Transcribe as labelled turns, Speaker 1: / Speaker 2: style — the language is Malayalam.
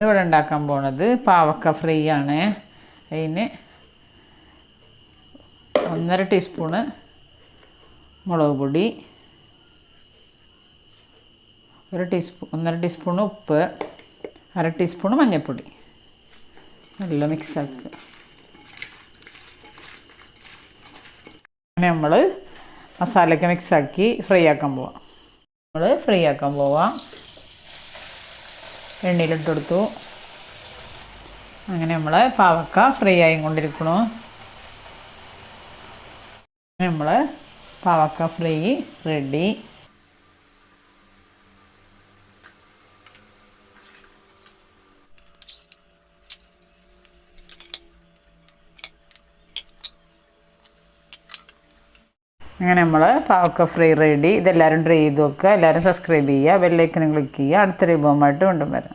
Speaker 1: ഇവിടെ ഉണ്ടാക്കാൻ പോണത് പാവക്ക ഫ്രൈ ആണ്. അതിന് 1.5 ടീസ്പൂണ് മുളക് പൊടി, 1.5 ടീസ്പൂണ് ഉപ്പ്, 1/2 ടീസ്പൂണ് മഞ്ഞൾപ്പൊടി. നല്ല മിക്സാക്കുക. അങ്ങനെ നമ്മൾ മസാലയൊക്കെ മിക്സാക്കി ഫ്രൈ ആക്കാൻ പോവാം. എണ്ണയിലിട്ട് കൊടുത്തു. അങ്ങനെ നമ്മൾ പാവക്ക ഫ്രൈ ആയിക്കൊണ്ടിരിക്കണു. നമ്മൾ പാവക്ക ഫ്രൈ റെഡി. അങ്ങനെ നമ്മൾ പാവക്ക ഫ്രൈ റെഡി. ഇതെല്ലാവരും ട്രൈ ചെയ്ത് നോക്കുക. എല്ലാവരും സബ്സ്ക്രൈബ് ചെയ്യുക, ബെല്ലൈക്കനും ക്ലിക്ക് ചെയ്യുക. അടുത്ത വിഭവമായിട്ട് വീണ്ടും വരാം.